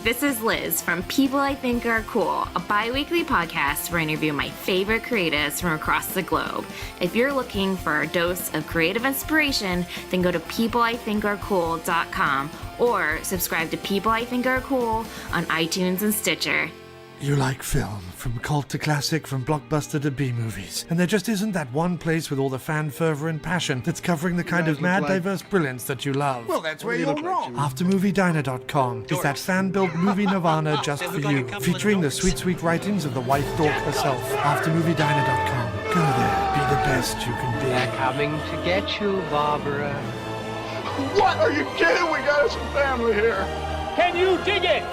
this is Liz from People I Think Are Cool, a bi-weekly podcast where I interview my favorite creatives from across the globe. If you're looking for a dose of creative inspiration, then go to peopleithinkarecool.com or subscribe to People I Think Are Cool on iTunes and Stitcher. You like film, from cult to classic, from blockbuster to B-movies. And there just isn't that one place with all the fan fervor and passion that's covering the kind of mad, diverse brilliance that you love. Well, that's where you're wrong. AfterMovieDiner.com is that fan-built movie nirvana just for you, featuring the sweet, sweet writings of the wife dork herself. AfterMovieDiner.com. Go there, be the best you can be. They're coming to get you, Barbara. What? Are you kidding? We got us a family here. Can you dig it?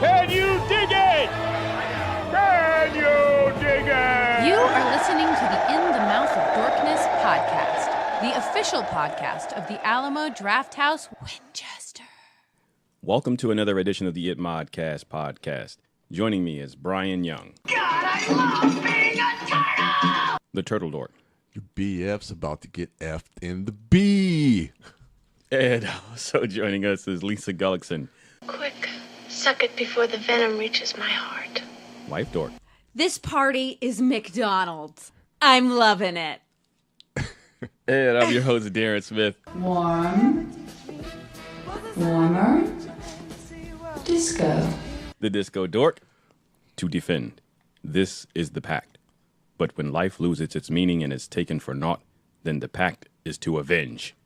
Can you dig it? Can you dig it? You are listening to the In the Mouth of Dorkness podcast, the official podcast of the Alamo Drafthouse, Winchester. Welcome to another edition of the It Modcast podcast. Joining me is Brian Young. God, I love being a turtle! The Turtle Dork. Your BF's about to get F'd in the B. And also joining us is Lisa Gullickson. Quick, suck it before the venom reaches my heart. Wife Dork. This party is McDonald's. I'm loving it. And I'm your host, Darren Smith. Warm. Warmer. Disco. The Disco Dork. To defend. This is the pact. But when life loses its meaning and is taken for naught, then the pact is to avenge.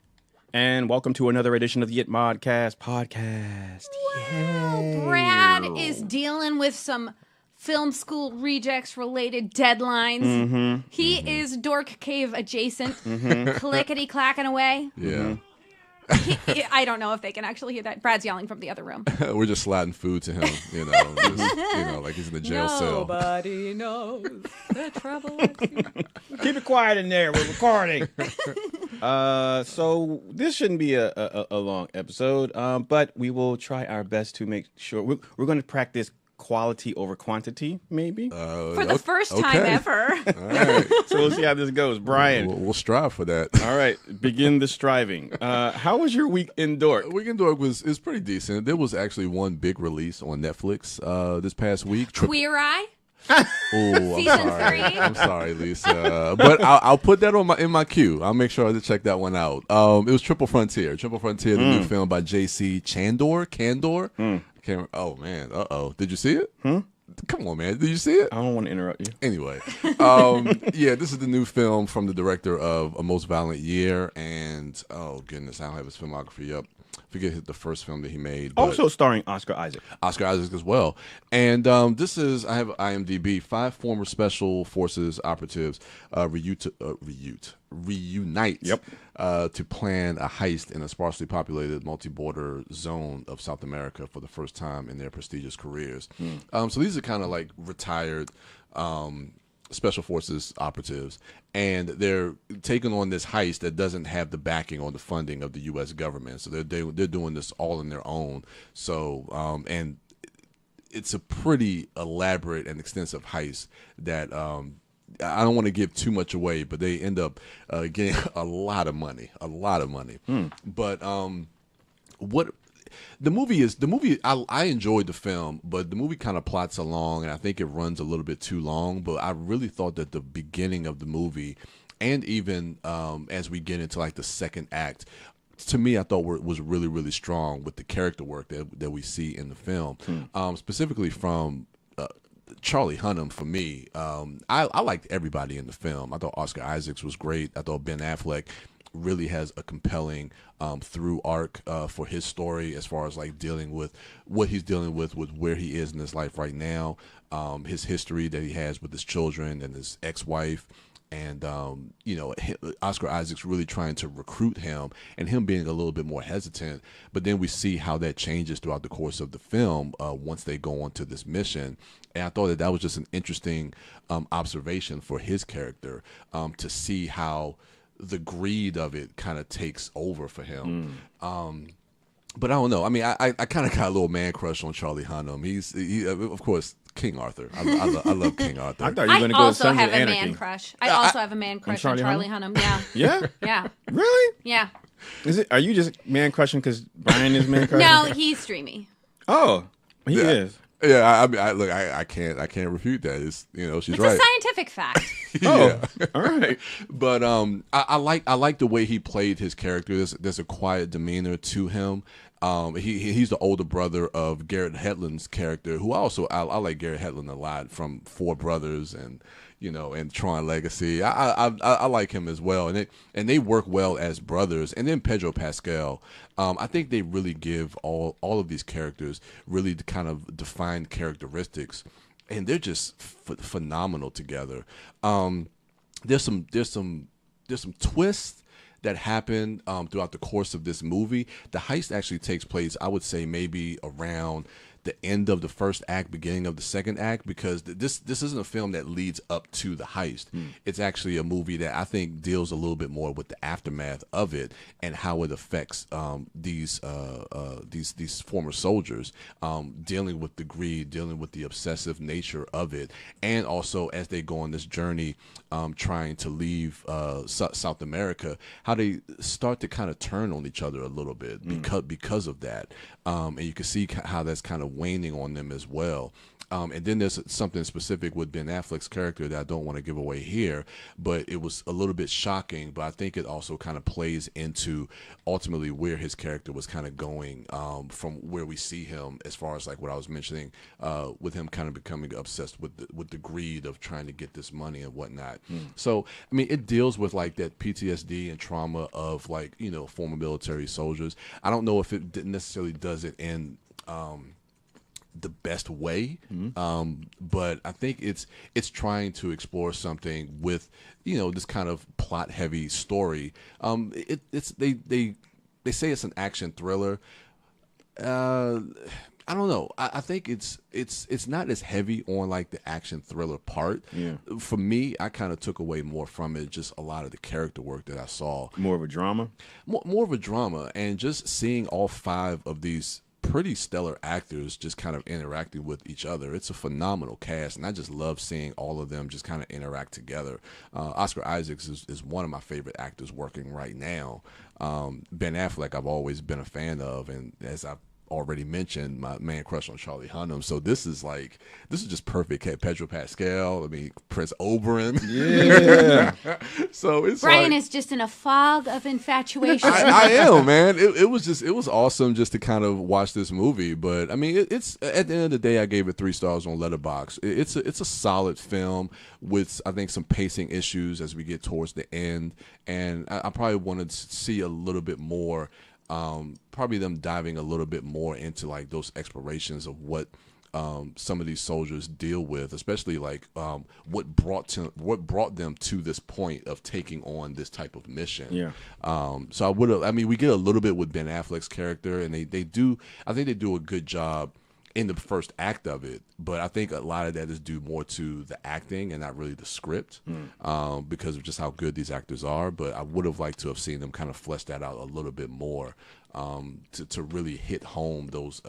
And welcome to another edition of the It Modcast podcast. Wow, Brad is dealing with some film school rejects related deadlines. He is Dork Cave adjacent, clickety clacking away. Yeah. I don't know if they can actually hear that. Brad's yelling from the other room. We're just sliding food to him, like he's in the jail cell. Nobody knows the trouble. Keep it quiet in there. We're recording. So this shouldn't be a long episode, but we will try our best to make sure. We're going to practice quality over quantity, maybe. For the first time ever. All right. So we'll see how this goes. Brian. We'll strive for that. All right. Begin the striving. How was your week in Dork? Week in Dork was pretty decent. There was actually one big release on Netflix this past week. Queer Eye? Oh, Season 3? I'm sorry, Lisa. But I'll put that in my queue. I'll make sure to check that one out. It was Triple Frontier. Triple Frontier, the new film by J.C. Candor. Oh, man. Uh-oh. Did you see it? Come on, man. Did you see it? I don't want to interrupt you. Anyway. Yeah, this is the new film from the director of A Most Violent Year. And, oh, goodness, I don't have his filmography up. I forget the first film that he made. Also starring Oscar Isaac. Oscar Isaac as well. And this is, I have IMDb, 5 former Special Forces operatives reunite to plan a heist in a sparsely populated multi-border zone of South America for the first time in their prestigious careers. So these are kind of like retired Special Forces operatives, and they're taking on this heist that doesn't have the backing or the funding of the U.S. government. So they're doing this all on their own. So and it's a pretty elaborate and extensive heist that I don't want to give too much away, but they end up getting a lot of money. But what the movie I enjoyed the film, but the movie kind of plots along, and I think it runs a little bit too long. But I really thought that the beginning of the movie, and even as we get into like the second act, to me, I thought was really, really strong with the character work that we see in the film, specifically from Charlie Hunnam. For me, I liked everybody in the film. I thought Oscar Isaacs was great. I thought Ben Affleck really has a compelling through arc for his story, as far as like dealing with what he's dealing with where he is in his life right now, his history that he has with his children and his ex-wife. And, Oscar Isaac's really trying to recruit him, and him being a little bit more hesitant. But then we see how that changes throughout the course of the film once they go on to this mission. And I thought that was just an interesting observation for his character, to see how the greed of it kind of takes over for him. But I don't know. I mean, I kind of got a little man crush on Charlie Hunnam. He of course, King Arthur. I love King Arthur. I thought you were going to go to Sons of Anarchy. I also have a man crush on Charlie Hunnam. Yeah. Yeah? Yeah. Really? Yeah. Are you just man crushing because Brian is man crushing? No, he's streamy. Oh, he is. Yeah, I mean, look, I can't refute that. It's she's it's right. It's a scientific fact. Yeah. All right. But I like the way he played his character. There's a quiet demeanor to him. He's the older brother of Garrett Hedlund's character, who I like Garrett Hedlund a lot from Four Brothers and Tron Legacy. I like him as well, and they work well as brothers. And then Pedro Pascal, I think they really give all of these characters really kind of defined characteristics, and they're just phenomenal together. There's some twists that happen throughout the course of this movie. The heist actually takes place, I would say, maybe around the end of the first act, beginning of the second act, because this isn't a film that leads up to the heist. It's actually a movie that I think deals a little bit more with the aftermath of it and how it affects these former soldiers, dealing with the greed, dealing with the obsessive nature of it, and also as they go on this journey trying to leave South America, how they start to kind of turn on each other a little bit because of that. And you can see how that's kind of waning on them as well. And then there's something specific with Ben Affleck's character that I don't want to give away here, but it was a little bit shocking, but I think it also kind of plays into ultimately where his character was kind of going from where we see him, as far as like what I was mentioning, with him kind of becoming obsessed with the greed of trying to get this money and whatnot. So, I mean, it deals with like that PTSD and trauma of like, former military soldiers. I don't know if it didn't necessarily does it in the best way, but I think it's trying to explore something with this kind of plot heavy story. They say it's an action thriller. I don't know. I think it's not as heavy on like the action thriller part. Yeah. For me, I kind of took away more from it, just a lot of the character work that I saw. More of a drama? More of a drama, and just seeing all five of these pretty stellar actors just kind of interacting with each other. It's a phenomenal cast, and I just love seeing all of them just kind of interact together. Oscar Isaacs is one of my favorite actors working right now. Ben Affleck I've always been a fan of, and as I've already mentioned, my man crush on Charlie Hunnam. So this is just perfect. Pedro Pascal, I mean Prince Oberyn. Yeah. So it's Brian is just in a fog of infatuation. I am, man. It was awesome just to kind of watch this movie. But I mean, it's at the end of the day, I gave it 3 stars on Letterboxd. It's a solid film with, I think, some pacing issues as we get towards the end, and I probably wanted to see a little bit more. Probably them diving a little bit more into like those explorations of what some of these soldiers deal with, especially like what brought them to this point of taking on this type of mission. Yeah. So we get a little bit with Ben Affleck's character, and I think they do a good job in the first act of it, but I think a lot of that is due more to the acting and not really the script, because of just how good these actors are. But I would have liked to have seen them kind of flesh that out a little bit more, to really hit home those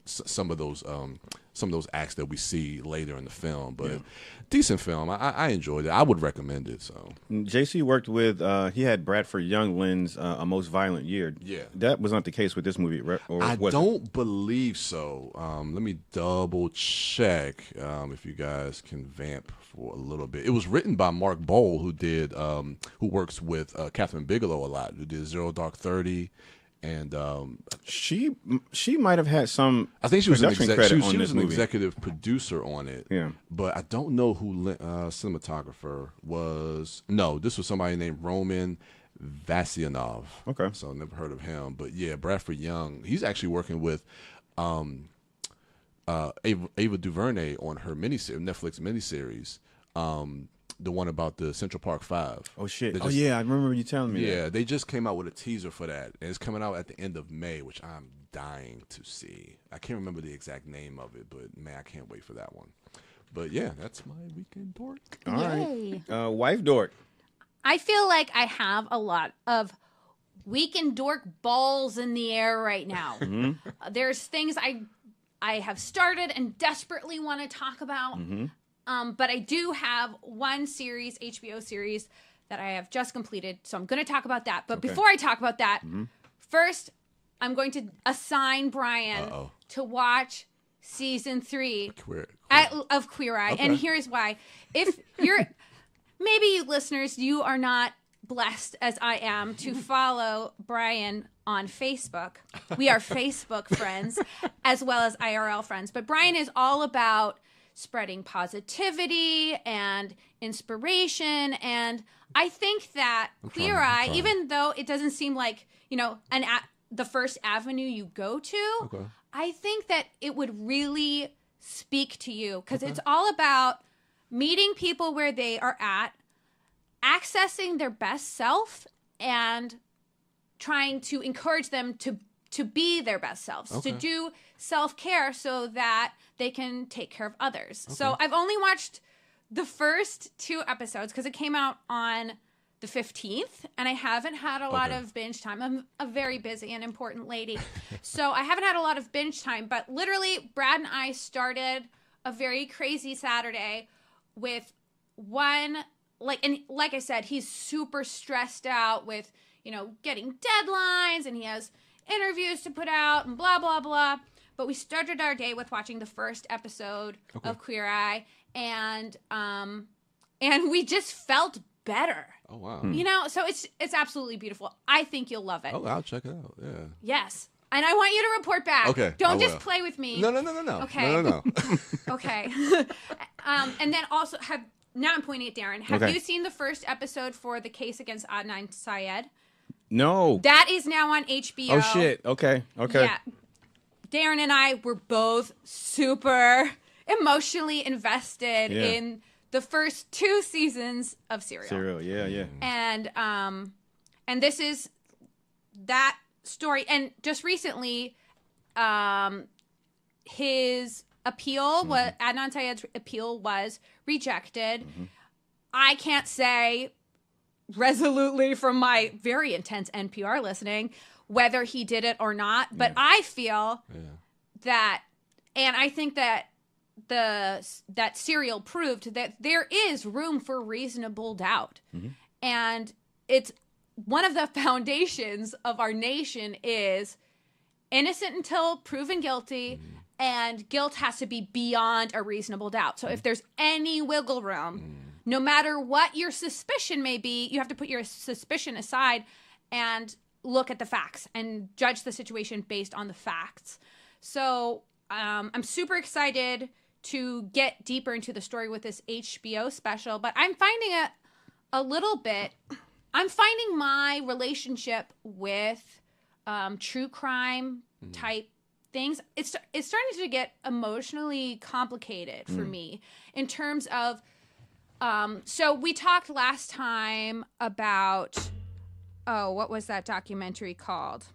some of those acts that we see later in the film. But decent film. I enjoyed it. I would recommend it. So JC worked with he had Bradford Younglin's A Most Violent Year. Yeah, that was not the case with this movie. I don't believe so. Let me double check if you guys can vamp for a little bit. It was written by Mark Bowl, who works with Catherine Bigelow a lot, who did Zero Dark 30. And she might have had some. I think she was an movie. executive producer on it. Yeah, but I don't know who cinematographer was. No, this was somebody named Roman Vasyanov. Okay, so never heard of him. But yeah, Bradford Young. He's actually working with Ava DuVernay on her Netflix miniseries. The one about the Central Park 5. Oh, shit. I remember you telling me that. Yeah, they just came out with a teaser for that. And it's coming out at the end of May, which I'm dying to see. I can't remember the exact name of it, but, man, I can't wait for that one. But, yeah, that's my weekend dork. All right. Wife dork. I feel like I have a lot of weekend dork balls in the air right now. There's things I have started and desperately want to talk about. But I do have one series, HBO series, that I have just completed, so I'm going to talk about that. But before I talk about that, first, I'm going to assign Brian to watch season 3 of Queer Eye. Okay. And here's why. If you're, maybe you listeners, you are not blessed as I am to follow Brian on Facebook. We are Facebook friends as well as IRL friends. But Brian is all about spreading positivity and inspiration. And I think that Queer Eye, even though it doesn't seem like, you know, the first avenue you go to, I think that it would really speak to you because it's all about meeting people where they are at, accessing their best self, and trying to encourage them to be their best selves, to do self-care so that they can take care of others. So I've only watched the first 2 episodes because it came out on the 15th, and I haven't had a lot of binge time. I'm a very busy and important lady. So I haven't had a lot of binge time, but literally Brad and I started a very crazy Saturday with one, and like I said, he's super stressed out with, you know, getting deadlines, and he has interviews to put out and blah, blah, blah. But we started our day with watching the first episode of Queer Eye, and we just felt better. Oh, wow. You know, so it's absolutely beautiful. I think you'll love it. Oh, I'll check it out. Yeah. Yes. And I want you to report back. Okay. Don't just play with me. No. Okay. No. Okay. And then also, now I'm pointing at Darren. Have you seen the first episode for the case against Adnan Syed? No. That is now on HBO. Oh, shit. Okay. Yeah. Darren and I were both super emotionally invested in the first 2 seasons of Serial. Yeah. And this is that story. And just recently, his appeal, Adnan Syed's appeal was rejected. I can't say resolutely from my very intense NPR listening whether he did it or not, but I feel that, and I think that that Serial proved that there is room for reasonable doubt. And it's one of the foundations of our nation is innocent until proven guilty, and guilt has to be beyond a reasonable doubt. So if there's any wiggle room, no matter what your suspicion may be, you have to put your suspicion aside and look at the facts and judge the situation based on the facts. So I'm super excited to get deeper into the story with this HBO special, but I'm finding it a little bit, I'm finding my relationship with true crime type things, it's starting to get emotionally complicated for me in terms of, so we talked last time about, what was that documentary called?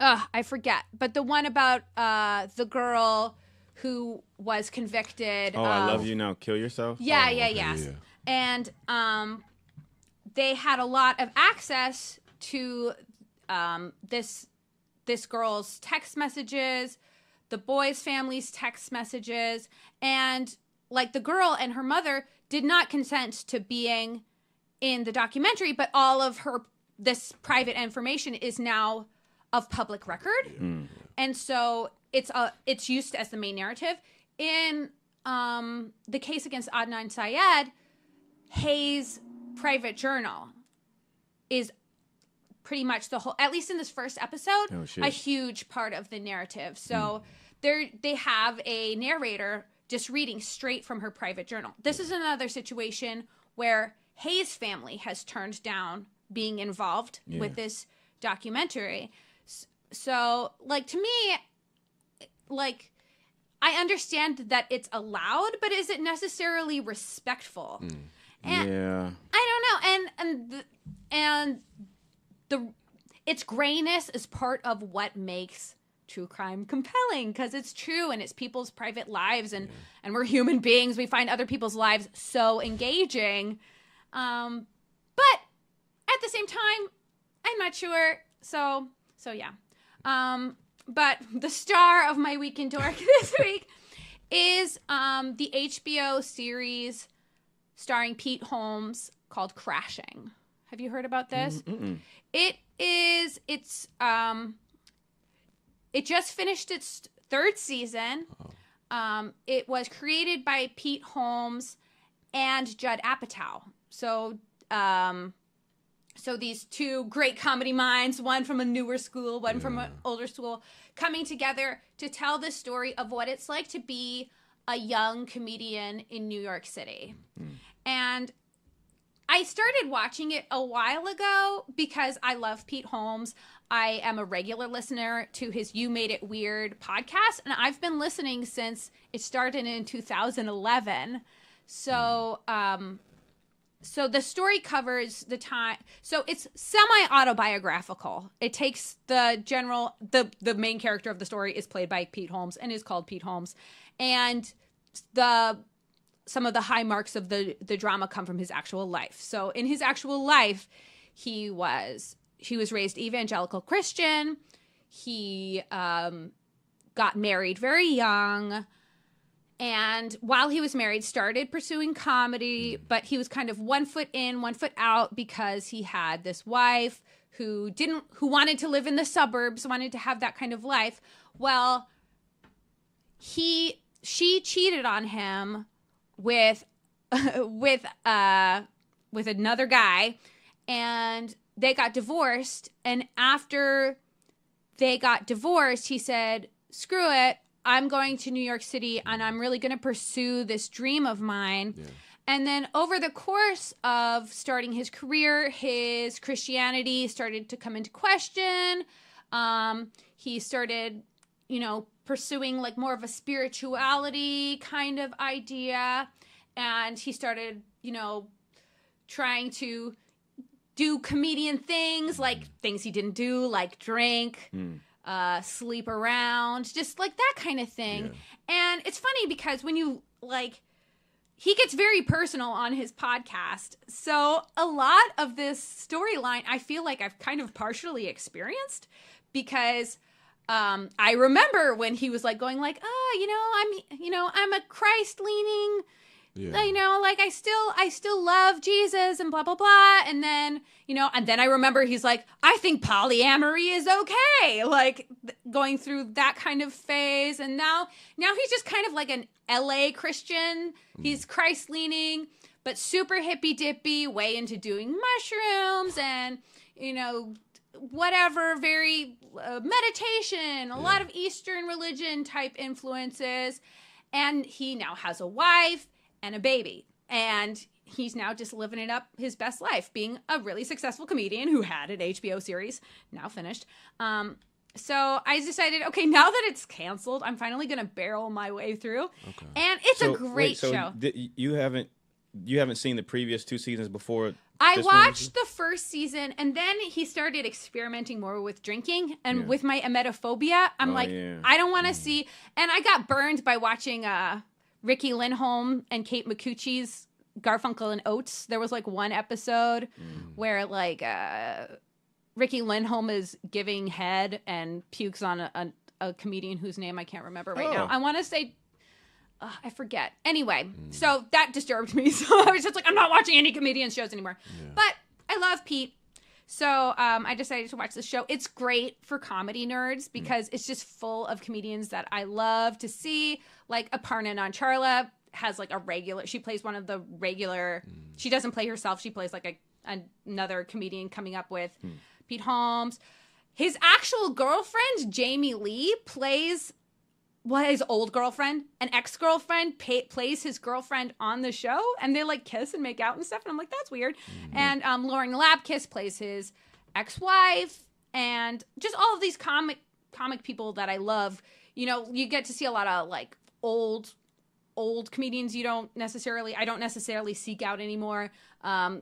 I forget, but the one about the girl who was convicted. Oh, I Love You Now, Kill Yourself? Yeah. And they had a lot of access to this girl's text messages, the boy's family's text messages, and like the girl and her mother did not consent to being in the documentary, but all of this private information is now of public record. And so it's used as the main narrative. In the case against Adnan Syed, Hayes' private journal is pretty much the whole, at least in this first episode, a huge part of the narrative. So they have a narrator just reading straight from her private journal. This is another situation where Hayes' family has turned down being involved with this documentary. So, like, to me, like, I understand that it's allowed, but is it necessarily respectful? And I don't know. And its grayness is part of what makes true crime compelling, because it's true and it's people's private lives, and we're human beings. We find other people's lives so engaging. But at the same time, I'm not sure. So yeah. But the star of my Weekend Dork this week is the HBO series starring Pete Holmes called Crashing. Have you heard about this? It's It just finished its 3rd season. It was created by Pete Holmes and Judd Apatow. So these two great comedy minds, one from a newer school, one from an older school, coming together to tell the story of what it's like to be a young comedian in New York City. And I started watching it a while ago because I love Pete Holmes. I am a regular listener to his You Made It Weird podcast, and I've been listening since it started in 2011. So the story covers the time. So it's semi-autobiographical. It takes the main character of the story is played by Pete Holmes and is called Pete Holmes. And some of the high marks of the drama come from his actual life. So in his actual life, he was raised evangelical Christian. He got married very young. And while he was married, started pursuing comedy, but he was kind of one foot in, one foot out because he had this wife who wanted to live in the suburbs, wanted to have that kind of life. Well, she cheated on him with another guy, and they got divorced. And after they got divorced, he said, "Screw it. I'm going to New York City and I'm really going to pursue this dream of mine." Yeah. And then over the course of starting his career, his Christianity started to come into question. He started, pursuing like more of a spirituality kind of idea. And he started, trying to do comedian things, like things he didn't do, like drink. Sleep around, just like that kind of thing. Yeah. And it's funny because when you he gets very personal on his podcast. So a lot of this storyline, I feel like I've kind of partially experienced because I remember when he was like going like, I'm a Christ leaning, I still love Jesus and blah, blah, blah. And then, I remember he's like, I think polyamory is okay. Like going through that kind of phase. And now he's just kind of like an LA Christian. He's Christ leaning, but super hippy dippy, way into doing mushrooms and, whatever, very meditation, a lot of Eastern religion type influences. And he now has a wife and a baby, and he's now just living it up his best life, being a really successful comedian who had an HBO series, now finished. So I decided, okay, now that it's canceled, I'm finally going to barrel my way through. Okay. And it's a great show. You haven't seen the previous 2 seasons before? I watched the first season, and then he started experimenting more with drinking and with my emetophobia. I'm I don't want to see, and I got burned by watching Ricky Lindholm and Kate McCucci's Garfunkel and Oates. There was one episode where Ricky Lindholm is giving head and pukes on a comedian whose name I can't remember right now. I want to say, I forget. Anyway, so that disturbed me. So I was just like, I'm not watching any comedian shows anymore. Yeah. But I love Pete. So I decided to watch this show. It's great for comedy nerds because it's just full of comedians that I love to see. Like Aparna Nancharla has she plays one of the regular, she doesn't play herself. She plays another comedian coming up with Pete Holmes. His actual girlfriend, Jamie Lee, plays his old girlfriend, an ex-girlfriend, plays his girlfriend on the show, and they kiss and make out and stuff. And I'm like, that's weird. And Lauren Lapkus plays his ex-wife, and just all of these comic people that I love. You get to see a lot of old comedians I don't necessarily seek out anymore.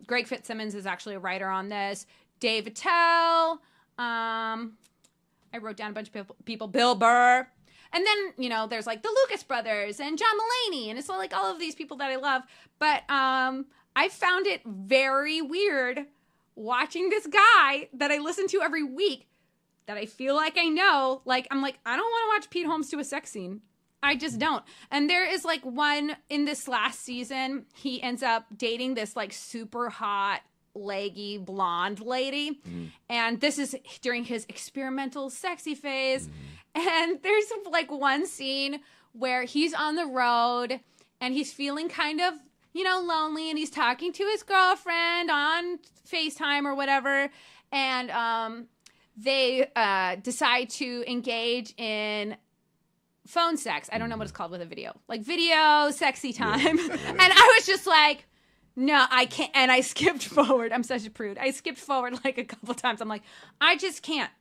Greg Fitzsimmons is actually a writer on this. Dave Attell. I wrote down a bunch of people. Bill Burr. And then, there's the Lucas brothers and John Mulaney, and it's all of these people that I love. But I found it very weird watching this guy that I listen to every week that I feel like I know. I'm like, I don't want to watch Pete Holmes do a sex scene. I just don't. And there is one in this last season, he ends up dating this super hot, leggy blonde lady. And this is during his experimental sexy phase. And like one scene where he's on the road and he's feeling kind of, lonely, and he's talking to his girlfriend on FaceTime or whatever, and they decide to engage in phone sex. I don't know what it's called with a video. Like video sexy time. Yeah. And I was just like, no, I can't. And I skipped forward. I'm such a prude. I skipped forward like a couple times. I'm like, I just can't.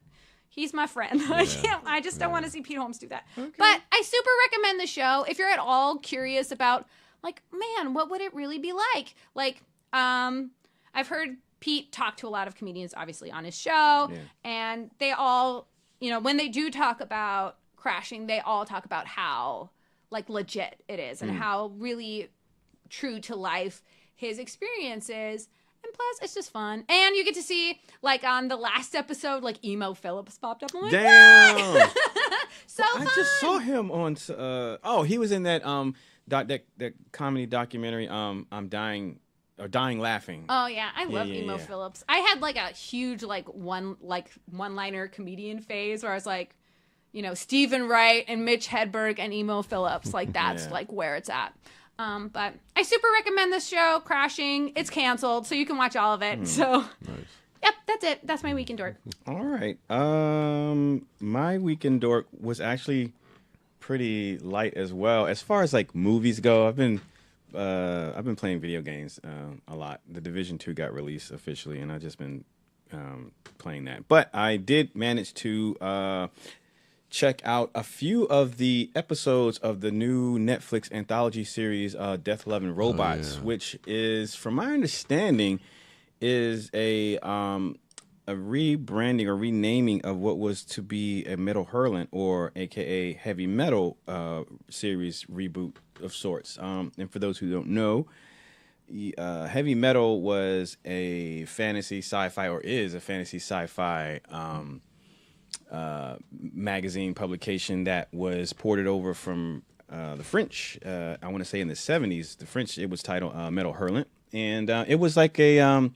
He's my friend. Yeah. I just don't want to see Pete Holmes do that. Okay. But I super recommend the show if you're at all curious about, like, man, what would it really be like? Like, I've heard Pete talk to a lot of comedians, obviously, on his show. Yeah. And they all, when they do talk about crashing, they all talk about how, like, legit it is and how really true to life his experience is. And plus, it's just fun. And you get to see, like, on the last episode, like, Emo Phillips popped up. I'm like, damn! So fun! I just saw him on, he was in that that comedy documentary, I'm Dying Laughing. Oh, yeah. I love Emo Phillips. I had, like, a huge, one-liner comedian phase where I was like, Stephen Wright and Mitch Hedberg and Emo Phillips. Like, that's, like, where it's at. But I super recommend this show, Crashing. It's canceled, so you can watch all of it. So, nice. Yep, that's it. That's my Weekend Dork. All right. My Weekend Dork was actually pretty light as well. As far as, like, movies go, I've been playing video games a lot. The Division 2 got released officially, and I've just been playing that. But I did manage to check out a few of the episodes of the new Netflix anthology series, Death, Love, and Robots, which is, from my understanding, is a rebranding or renaming of what was to be a Metal Hurlant, or AKA Heavy Metal series reboot of sorts. And for those who don't know, Heavy Metal was a fantasy sci-fi, or is a fantasy sci-fi magazine publication that was ported over from the French. I want to say in the 70s, the French. It was titled Metal Hurlant, and it was like an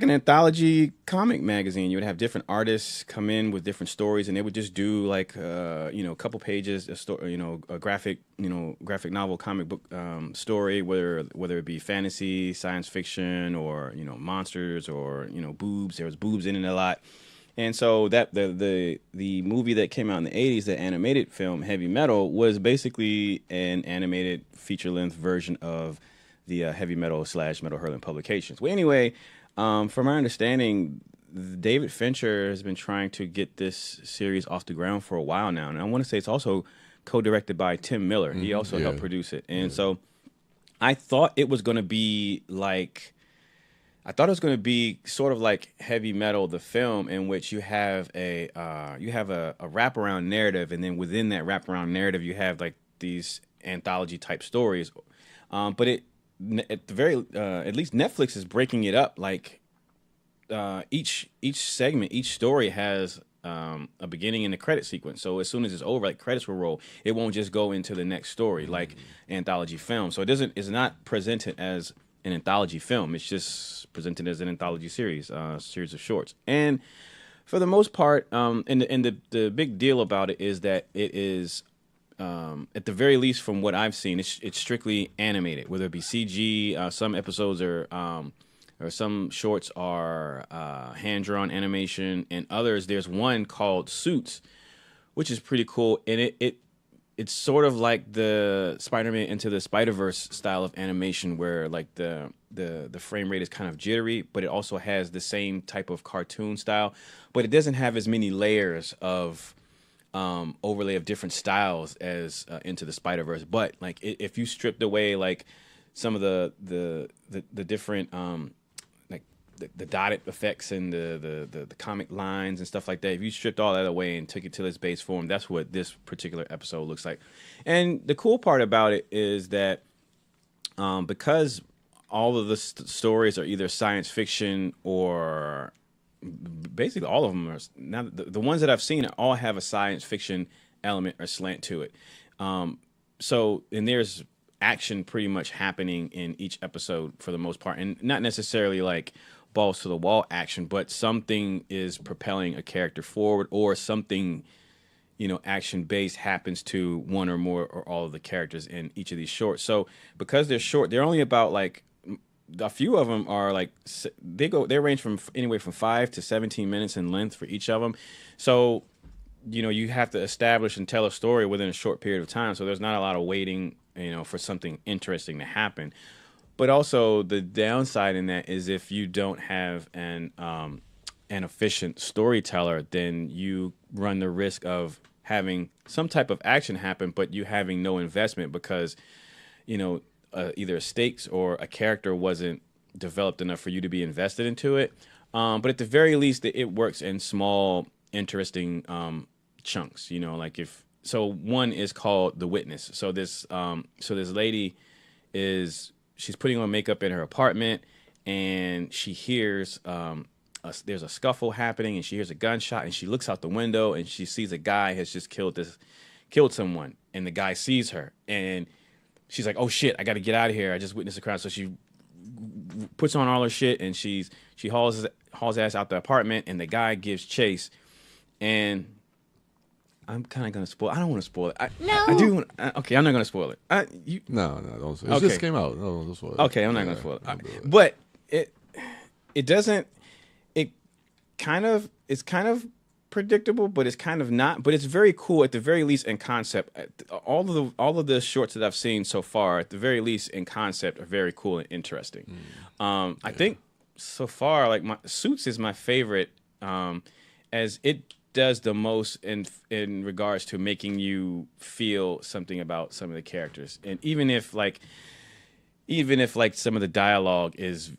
anthology comic magazine. You would have different artists come in with different stories, and they would just do like a couple pages, a graphic novel, comic book story, whether it be fantasy, science fiction, or monsters, or boobs. There was boobs in it a lot. And so that the movie that came out in the 80s, the animated film Heavy Metal, was basically an animated feature-length version of the Heavy Metal / Metal Hurlant publications. Well, anyway, from my understanding, David Fincher has been trying to get this series off the ground for a while now. And I want to say it's also co-directed by Tim Miller. He also helped produce it. And so I thought it was going to be like... sort of like Heavy Metal, the film, in which you have a wraparound narrative, and then within that wraparound narrative, you have like these anthology type stories. But at least Netflix is breaking it up. Like each segment, each story has a beginning and a credit sequence. So as soon as it's over, like credits will roll. It won't just go into the next story like anthology film. So it's not presented as an anthology film. It's just presented as an anthology series, series of shorts. And for the most part, and the big deal about it is that it is, at the very least, from what I've seen, it's strictly animated. Whether it be CG, some episodes are, or some shorts are hand drawn animation, and others. There's one called Suits, which is pretty cool, and it's sort of like the Spider-Man Into the Spider-Verse style of animation, where like the frame rate is kind of jittery, but it also has the same type of cartoon style, but it doesn't have as many layers of overlay of different styles as Into the Spider-Verse. But like if you stripped away like some of the different like the dotted effects and the comic lines and stuff like that, if you stripped all that away and took it to its base form, that's what this particular episode looks like. And the cool part about it is that because all of the stories are either science fiction or basically all of them are, now the ones that I've seen all have a science fiction element or slant to it. So, and there's action pretty much happening in each episode for the most part, and not necessarily like balls to the wall action, but something is propelling a character forward, or something action based happens to one or more or all of the characters in each of these shorts. So because they're short, they're only about like a few of them are like they range from anywhere from 5 to 17 minutes in length for each of them. So you have to establish and tell a story within a short period of time. So there's not a lot of waiting, for something interesting to happen. But also the downside in that is if you don't have an efficient storyteller, then you run the risk of having some type of action happen, but you having no investment because, either stakes or a character wasn't developed enough for you to be invested into it. But at the very least, it works in small, interesting chunks. One is called The Witness. So this lady she's putting on makeup in her apartment, and she hears there's a scuffle happening, and she hears a gunshot, and she looks out the window, and she sees a guy has just killed someone, and the guy sees her, and she's like, "Oh shit, I got to get out of here! I just witnessed a crime." So she puts on all her shit, and she hauls ass out the apartment, and the guy gives chase, and I'm kind of gonna spoil. I don't want to spoil it. No. I do. Okay, I'm not gonna spoil it. No, don't. It just came out. No, don't spoil it. Okay, I'm not gonna spoil it. But it doesn't. It's kind of predictable, but it's kind of not. But it's very cool at the very least in concept. All of the shorts that I've seen so far, at the very least in concept, are very cool and interesting. I think so far, like Suits is my favorite, as it does the most in regards to making you feel something about some of the characters, and even if some of the dialogue is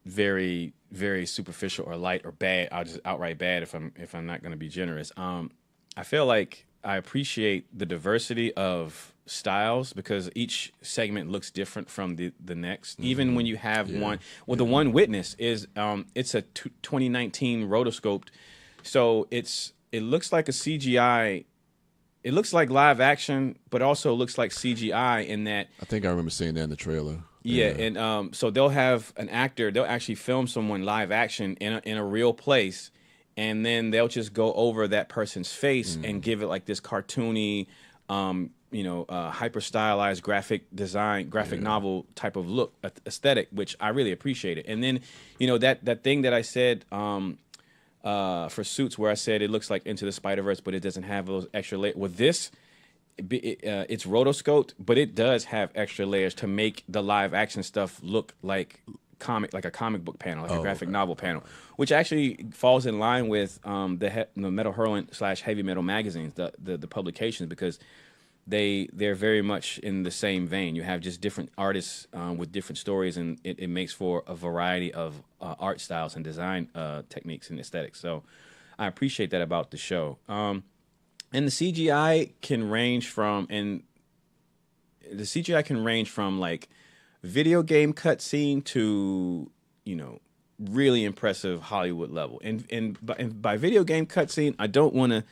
very, very superficial or light or bad, I'll just outright bad if I'm not going to be generous. I feel like I appreciate the diversity of styles because each segment looks different from the next. Even when you have one, the one Witness is it's a 2019 rotoscoped, so it looks like a CGI. It looks like live action, but also looks like CGI in that. I think I remember seeing that in the trailer. Yeah, and so they'll have an actor. They'll actually film someone live action in a real place, and then they'll just go over that person's face and give it like this cartoony, hyper stylized graphic novel type of look aesthetic, which I really appreciate it. And then, that thing that I said for Suits, where I said it looks like Into the Spider-Verse, but it doesn't have those extra layers. With this, it's rotoscoped, but it does have extra layers to make the live action stuff look like a comic book panel, like a graphic novel panel, which actually falls in line with the Metal Hurlant / Heavy Metal magazines, the publications, because they're very much in the same vein. You have just different artists with different stories, and it makes for a variety of art styles and design techniques and aesthetics. So I appreciate that about the show. And the CGI can range from like video game cutscene to really impressive Hollywood level. And by video game cutscene, I don't want to.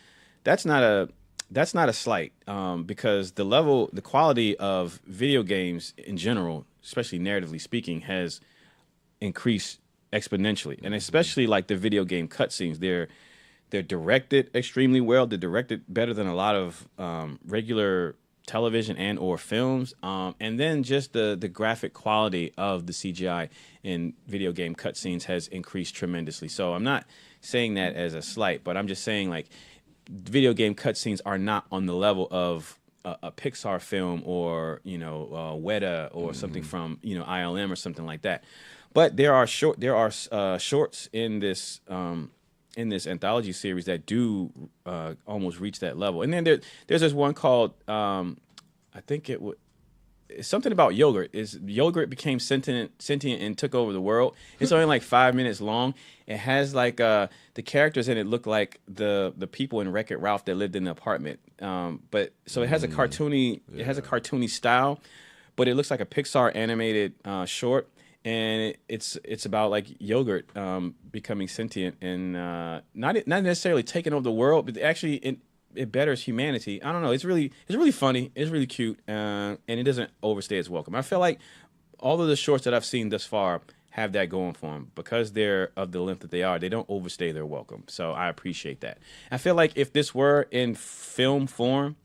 That's not a slight, because the quality of video games in general, especially narratively speaking, has increased exponentially, and especially like the video game cutscenes. They're directed extremely well. They're directed better than a lot of regular television and or films. And then just the graphic quality of the CGI in video game cutscenes has increased tremendously. So I'm not saying that as a slight, but I'm just saying like video game cutscenes are not on the level of a Pixar film or Weta or something from ILM or something like that. But there are shorts in this anthology series that do almost reach that level. And then there's this one called I think it's something about yogurt. Yogurt became sentient and took over the world. It's only like 5 minutes long. It has like the characters in it look like the people in Wreck-It Ralph that lived in the apartment. But so it has a cartoony style, but it looks like a Pixar animated short. And it's about like yogurt becoming sentient and not necessarily taking over the world, but actually it betters humanity. I don't know. It's really funny. It's really cute, and it doesn't overstay its welcome. I feel like all of the shorts that I've seen thus far have that going for them because they're of the length that they are. They don't overstay their welcome. So I appreciate that. I feel like if this were in film form,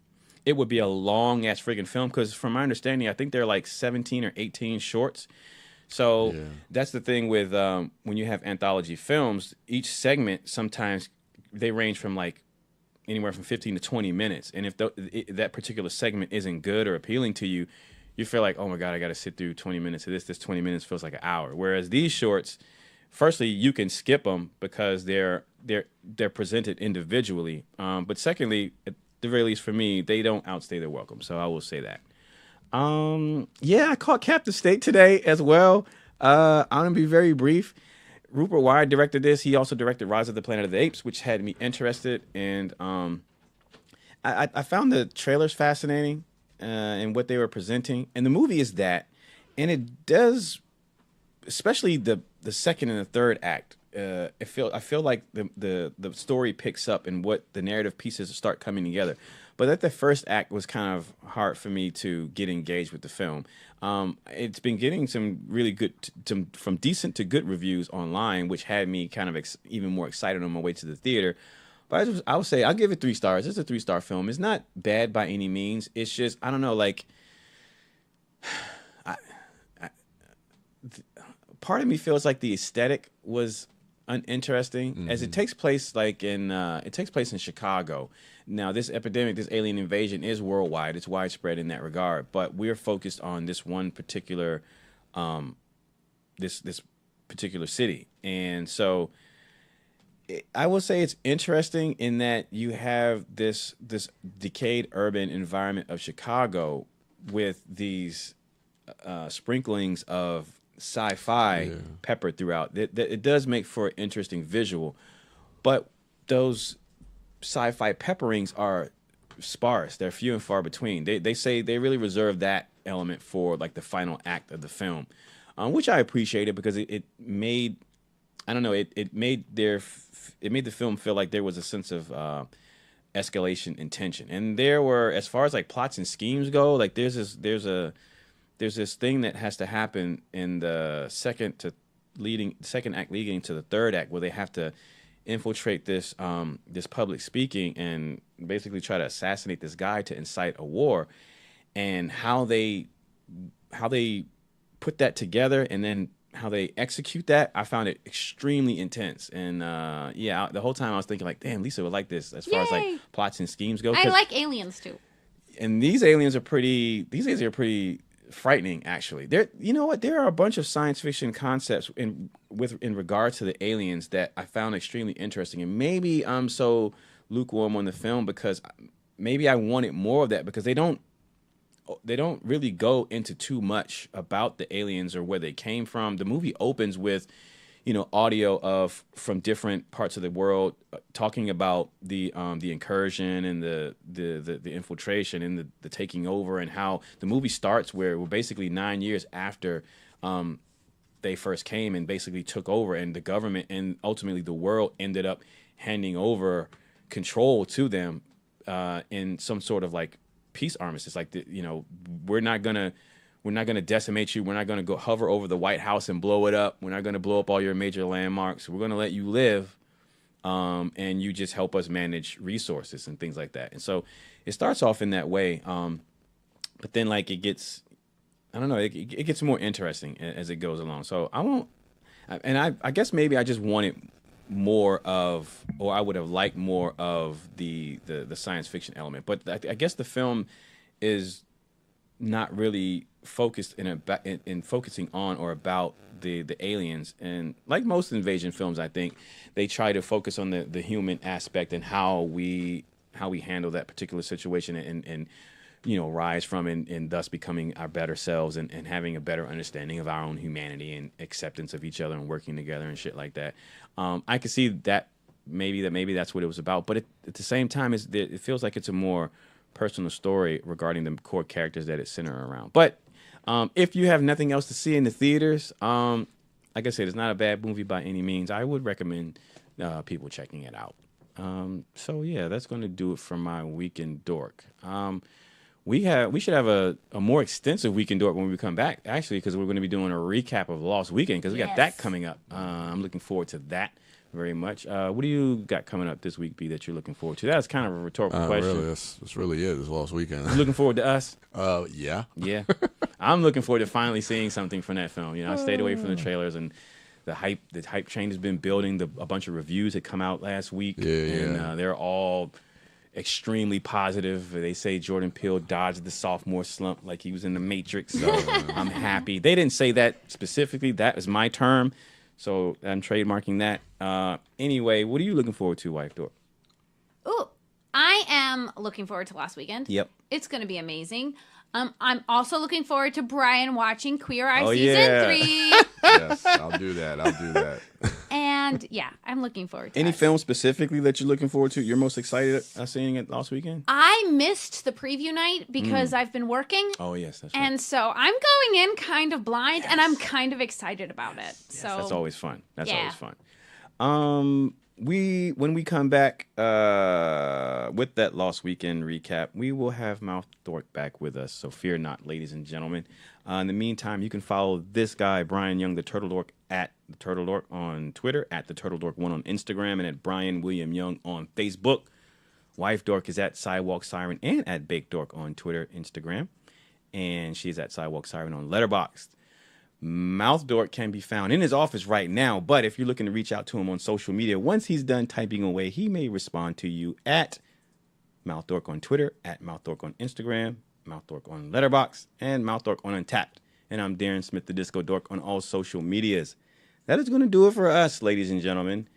it would be a long ass friggin' film because from my understanding, I think they're like 17 or 18 shorts. So that's the thing with when you have anthology films, each segment sometimes they range from like anywhere from 15 to 20 minutes. And if that particular segment isn't good or appealing to you, you feel like, oh my God, I got to sit through 20 minutes of this. This 20 minutes feels like an hour. Whereas these shorts, firstly, you can skip them because they're presented individually. But secondly, at the very least for me, they don't outstay their welcome. So I will say that. I caught Captain State today as well. I'm going to be very brief. Rupert Wyatt directed this. He also directed Rise of the Planet of the Apes, which had me interested. And I found the trailers fascinating. And what they were presenting, and the movie is that, and it does, especially the second and the third act. I feel like the story picks up and what the narrative pieces start coming together. But that the first act was kind of hard for me to get engaged with the film. It's been getting some really good, from decent to good reviews online, which had me kind of even more excited on my way to the theater. But I would say I'll give it 3 stars. It's a 3-star film. It's not bad by any means. It's just, I don't know, like, part of me feels like the aesthetic was uninteresting, as it takes place in Chicago. Now, this epidemic, this alien invasion is worldwide. It's widespread in that regard. But we're focused on this one particular, this particular city, and so. I will say it's interesting in that you have this decayed urban environment of Chicago with these sprinklings of sci-fi peppered throughout. It does make for an interesting visual, but those sci-fi pepperings are sparse. They're few and far between. They say they really reserve that element for like the final act of the film, which I appreciated because it made. I don't know. It made the film feel like there was a sense of escalation and tension, and there were, as far as like plots and schemes go, like there's this thing that has to happen in the second act leading to the third act where they have to infiltrate this public speaking and basically try to assassinate this guy to incite a war, and how they put that together and then how they execute that, I found it extremely intense. And the whole time I was thinking like, damn, Lisa would like this as far as like plots and schemes go. I like aliens too. And these aliens are pretty frightening, actually. You know what? There are a bunch of science fiction concepts in regard to the aliens that I found extremely interesting. And maybe I'm so lukewarm on the film because maybe I wanted more of that, because they don't really go into too much about the aliens or where they came from. The movie opens with, audio from different parts of the world talking about the incursion and the infiltration and the taking over, and how the movie starts where we're basically 9 years after they first came and basically took over, and the government and ultimately the world ended up handing over control to them in some sort of like peace armistice. Like, we're not gonna decimate you. We're not gonna go hover over the White House and blow it up. We're not gonna blow up all your major landmarks. We're gonna let you live, and you just help us manage resources and things like that. And so it starts off in that way, but then like it gets, I don't know, it gets more interesting as it goes along. So I guess maybe I just wanted more of, or I would have liked more of the science fiction element. But I guess the film is not really focused in focusing on or about the aliens. And like most invasion films, I think they try to focus on the human aspect and how we handle that particular situation and rise from and thus becoming our better selves and having a better understanding of our own humanity and acceptance of each other and working together and shit like that. I could see that maybe that's what it was about, but at the same time, it feels like it's a more personal story regarding the core characters that it centers around. But if you have nothing else to see in the theaters, like I said, it's not a bad movie by any means. I would recommend people checking it out. So yeah, that's going to do it for my weekend dork. we should have a more extensive weekend dork when we come back, actually, because we're going to be doing a recap of Lost Weekend, because we got that coming up. I'm looking forward to that very much. What do you got coming up this week, B, that you're looking forward to? That's kind of a rhetorical question. Really, that's really it. It's Lost Weekend. You looking forward to Us? Yeah. Yeah. I'm looking forward to finally seeing something from that film. I stayed away from the trailers, and the hype train has been building. A bunch of reviews had come out last week, and they're all extremely positive. They say Jordan Peele dodged the sophomore slump like he was in The Matrix. So I'm happy. They didn't say that specifically. That is my term. So I'm trademarking that. Anyway, what are you looking forward to, Wife Dork? Ooh, I am looking forward to Last Weekend. Yep. It's going to be amazing. I'm also looking forward to Brian watching Queer Eye Season 3. Yes, I'll do that. And yeah, I'm looking forward to Any Us. film specifically that you're looking forward to? You're most excited seeing it Last Weekend? I missed the preview night because I've been working. Oh, yes, that's right. And so I'm going in kind of blind, and I'm kind of excited about it. Yes, So that's always fun. That's Yeah. always fun. When we come back with that Lost Weekend recap, we will have Mouth Dork back with us. So fear not, ladies and gentlemen. In the meantime, you can follow this guy, Brian Young, the Turtle Dork, at the Turtle Dork on Twitter, at the Turtle Dork 1 on Instagram, and at Brian William Young on Facebook. Wife Dork is at Sidewalk Siren and at Bake Dork on Twitter, Instagram, and she's at Sidewalk Siren on Letterboxd. Mouth Dork can be found in his office right now, but if you're looking to reach out to him on social media, once he's done typing away, he may respond to you at Mouth Dork on Twitter, at Mouth Dork on Instagram, Mouth Dork on Letterboxd, and Mouth Dork on Untapped. And I'm Darren Smith, the Disco Dork, on all social medias. That is going to do it for us, ladies and gentlemen.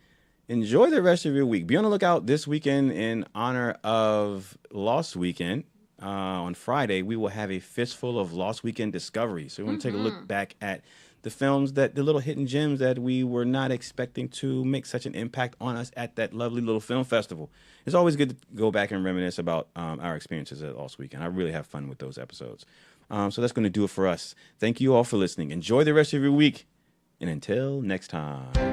Enjoy the rest of your week. Be on the lookout this weekend in honor of Lost Weekend. On Friday, we will have a fistful of Lost Weekend discoveries. So we're going to take a look back at the films, the little hidden gems that we were not expecting to make such an impact on us at that lovely little film festival. It's always good to go back and reminisce about our experiences at Lost Weekend. I really have fun with those episodes. So that's going to do it for us. Thank you all for listening. Enjoy the rest of your week. And until next time.